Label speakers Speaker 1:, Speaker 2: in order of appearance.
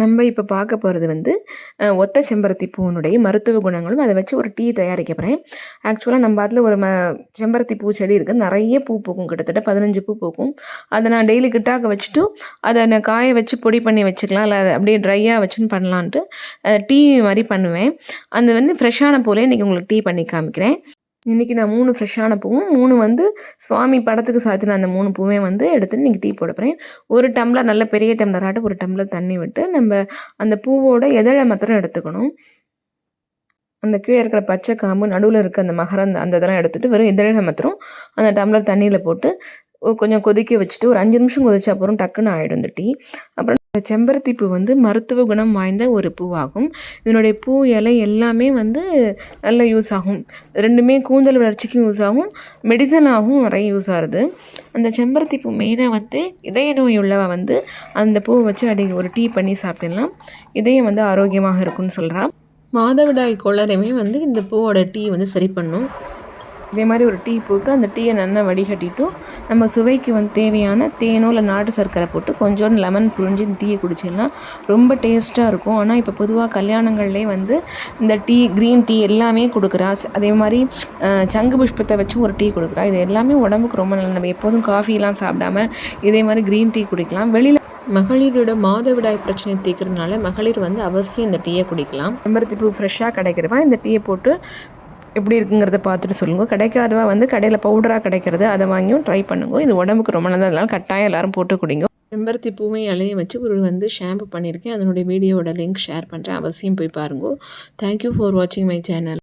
Speaker 1: நம்ம இப்போ பார்க்க போகிறது வந்து ஒத்த செம்பருத்தி பூவினுடைய மருத்துவ குணங்களும் அதை வச்சு ஒரு டீ தயாரிக்க போகிறேன். ஆக்சுவலாக நம்ம அதில் ஒரு செம்பருத்தி பூ செடி இருக்குது. நிறைய பூ பூக்கும், கிட்டத்தட்ட 15 பூ பூக்கும். அதை நான் டெய்லி கிட்டாக்க வச்சுட்டு அதை நான் காய வச்சு பொடி பண்ணி வச்சுக்கலாம், இல்லை அதை அப்படியே ட்ரையாக வச்சுன்னு பண்ணலான்ட்டு டீ மாதிரி பண்ணுவேன். அந்த வந்து ஃப்ரெஷ்ஷான பூவில் இன்றைக்கி உங்களுக்கு டீ பண்ணி காமிக்கிறேன். இன்றைக்கி நான் 3 ஃப்ரெஷ்ஷான பூவும் 3 வந்து சுவாமி படத்துக்கு சாத்தின அந்த 3 பூவே வந்து எடுத்துன்னு இன்றைக்கி டீ போட போகிறேன். ஒரு டம்ளர், நல்ல பெரிய டம்ளராட்டம் ஒரு டம்ளர் தண்ணி விட்டு நம்ம அந்த பூவோட இதழை மாத்திரம் எடுத்துக்கணும். அந்த கீழே இருக்கிற பச்சை காம்பு, நடுவில் இருக்க அந்த மகரந்த அந்த இதெல்லாம் எடுத்துகிட்டு வெறும் இதழை மாத்திரம் அந்த டம்ளர் தண்ணியில் போட்டு கொஞ்சம் கொதிக்க வச்சுட்டு ஒரு 5 நிமிஷம் கொதிச்ச அப்புறம் டக்குன்னு ஆகிடும் இந்த டீ. அப்புறம் செம்பருத்தி பூ வந்து மருத்துவ குணம் வாய்ந்த ஒரு பூவாகும். இதனுடைய பூ, இலை எல்லாமே வந்து நல்ல யூஸ் ஆகும். ரெண்டுமே கூந்தல் வளர்ச்சிக்கும் யூஸ் ஆகும், மெடிசனாகவும் நிறைய யூஸ் ஆகுது. அந்த செம்பருத்தி பூ மெயினாக வந்து இதய நோய் உள்ளவ வந்து அந்த பூவை வச்சு ஒரு டீ பண்ணி சாப்பிடலாம். இதயம் வந்து ஆரோக்கியமாக இருக்கும்னு சொல்கிறான். மாதவிடாய் கோளாறையுமே வந்து இந்த பூவோட டீ வந்து சரி பண்ணும். இதே மாதிரி ஒரு டீ போட்டு அந்த டீயை நல்லா வடிகட்டிட்டும் நம்ம சுவைக்கு வந்து தேவையான தேனோ இல்லை நாட்டு சர்க்கரை போட்டு கொஞ்சோண்டு லெமன் புழிஞ்சு இந்த டீயை குடிச்சிடலாம். ரொம்ப டேஸ்ட்டாக இருக்கும். ஆனால் இப்போ பொதுவாக கல்யாணங்கள்லேயே வந்து இந்த டீ, க்ரீன் டீ எல்லாமே கொடுக்குறா. அதே மாதிரி சங்கு புஷ்பத்தை வச்சு ஒரு டீ கொடுக்குறா. இது எல்லாமே உடம்புக்கு ரொம்ப நல்லது. நம்ம எப்போதும் காஃபிலாம் சாப்பிடாம இதே மாதிரி க்ரீன் டீ குடிக்கலாம். வெளியில் மகளிரோட மாதவிடாய் பிரச்சனை தீர்க்கறதுனால மகளிர் வந்து அவசியம் இந்த டீயை குடிக்கலாம். செம்பருத்தி பூ ஃப்ரெஷ்ஷாக கிடைக்கிறவா இந்த டீயை போட்டு எப்படி இருக்குங்கிறத பார்த்துட்டு சொல்லுங்கள். கிடைக்காதவா வந்து கடையில் பவுடராக கிடைக்கிறது, அதை வாங்கியும் ட்ரை பண்ணுங்க. இது உடம்புக்கு ரொம்ப நல்லது. அதனால கட்டாயம் எல்லோரும் போட்டு குடிங்க. செம்பருத்தி பூவை இலையை வச்சு ஒரு வந்து ஷாம்பு பண்ணியிருக்கேன். அதனுடைய வீடியோவோட லிங்க் ஷேர் பண்ணுறேன், அவசியம் போய் பாருங்க. தேங்க்யூ ஃபார் வாட்சிங் மை சேனல்.